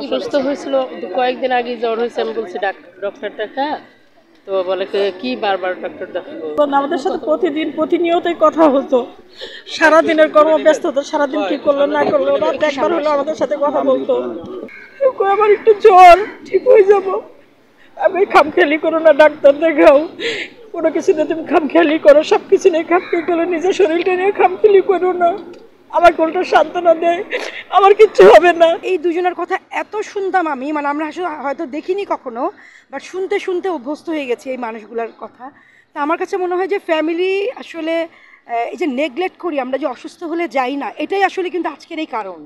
অসুস্থ হয়েছিল কয়েকদিন আগে, জ্বর হয়েছে। আমি বলছি ডক্টর দেখা, তো বলে কি বারবার ডক্টর দেখাবো। আমাদের সাথে প্রতিদিন প্রতিনিয়তই কথা হতো, সারাদিনের কর্মব্যস্ততা, সারাদিন কি করলো না করলো, রাত একবার হলো আমাদের সাথে কথা বলতো। আমার একটু জ্বর, ঠিক হয়ে যাব, আমি খামখেয়ালি করো না, ডাক্তার দেখাও, কোনো কিছু নিয়ে তুমি খামখেয়ালি করো, সব কিছু নিয়ে খামখেয়ালি করো, নিজের শরীরটা নিয়ে খামখেয়ালি করো না। আমার কোনটা সান্ত্বনা দেয়, আমার কিচ্ছু হবে না। এই দুজনের কথা এত শুনতাম আমি, মানে আমরা আসলে হয়তো দেখিনি কখনো, বাট শুনতে শুনতে অভ্যস্ত হয়ে গেছি এই মানুষগুলোর কথা। তা আমার কাছে মনে হয় যে ফ্যামিলি আসলে এই যে নেগলেক্ট করি আমরা, যে অসুস্থ হলে যাই না, এটাই আসলে কিন্তু আজকের এই কারণ,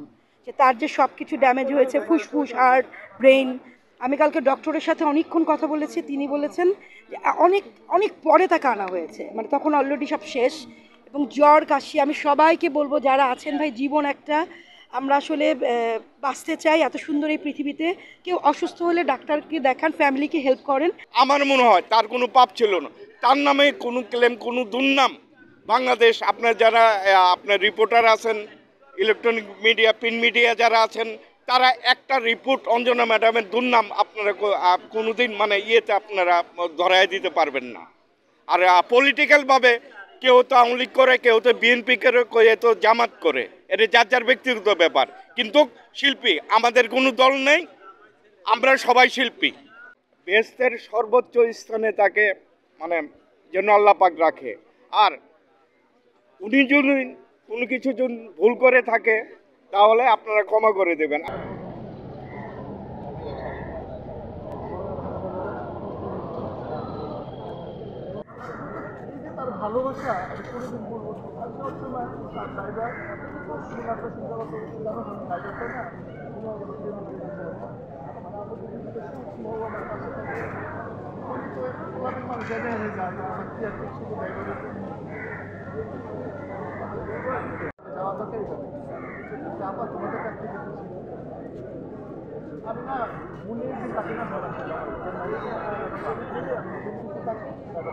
যে তার যে সব কিছু ড্যামেজ হয়েছে, ফুসফুস, হার্ট, ব্রেন। আমি কালকে ডক্টরের সাথে অনেকক্ষণ কথা বলেছি, তিনি বলেছেন যে অনেক অনেক পরে তাকে আনা হয়েছে, মানে তখন অলরেডি সব শেষ। এবং জ্বর কাশি, আমি সবাইকে বলবো যারা আছেন, ভাই জীবন একটা, আমরা আসলে বাঁচতে চাই এত সুন্দর এই পৃথিবীতে। কেউ অসুস্থ হলে ডাক্তারকে দেখান, ফ্যামিলিকে হেল্প করেন। আমার মনে হয় তার কোনো পাপ ছিল না, তার নামে কোনো ক্লেম, কোনো দুর্নাম বাংলাদেশ, আপনার যারা আপনার রিপোর্টার আছেন, ইলেকট্রনিক মিডিয়া, প্রিন্ট মিডিয়া যারা আছেন, তারা একটা রিপোর্ট অঞ্জনা ম্যাডামের দুর্নাম আপনারা কোনোদিন মানে ইয়েতে আপনারা ধরায় দিতে পারবেন না। আর পলিটিক্যালভাবে কেউ তো আওয়ামী লীগ করে, কেউ তো বিএনপি করে, কেউ তো জামাত করে, এটা যার যার ব্যক্তিগত ব্যাপার। কিন্তু শিল্পী আমাদের কোনো দল নেই, আমরা সবাই শিল্পী। বেহেশতের সর্বোচ্চ স্থানে তাকে মানে যেন আল্লাহ পাক রাখে। আর উনি যদি কোনো কিছু যদি ভুল করে থাকে তাহলে আপনারা ক্ষমা করে দেবেন। তার ভালোবাসা আমি কোনোদিন বলবো না। আমি সবসময় তার ড্রাইভার সিনেমাটা চিন্তা করতে ড্রাইভারটা না মানুষ যায় আমার কি আর শুধু ড্রাইভারের যাওয়া দরকার আবার তোমাদের কাছ থেকে আমি না মনে একদিন তাকে না সারা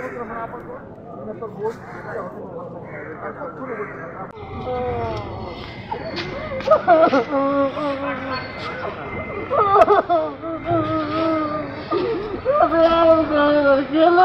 বছর আমার আপার তোর বোন গেল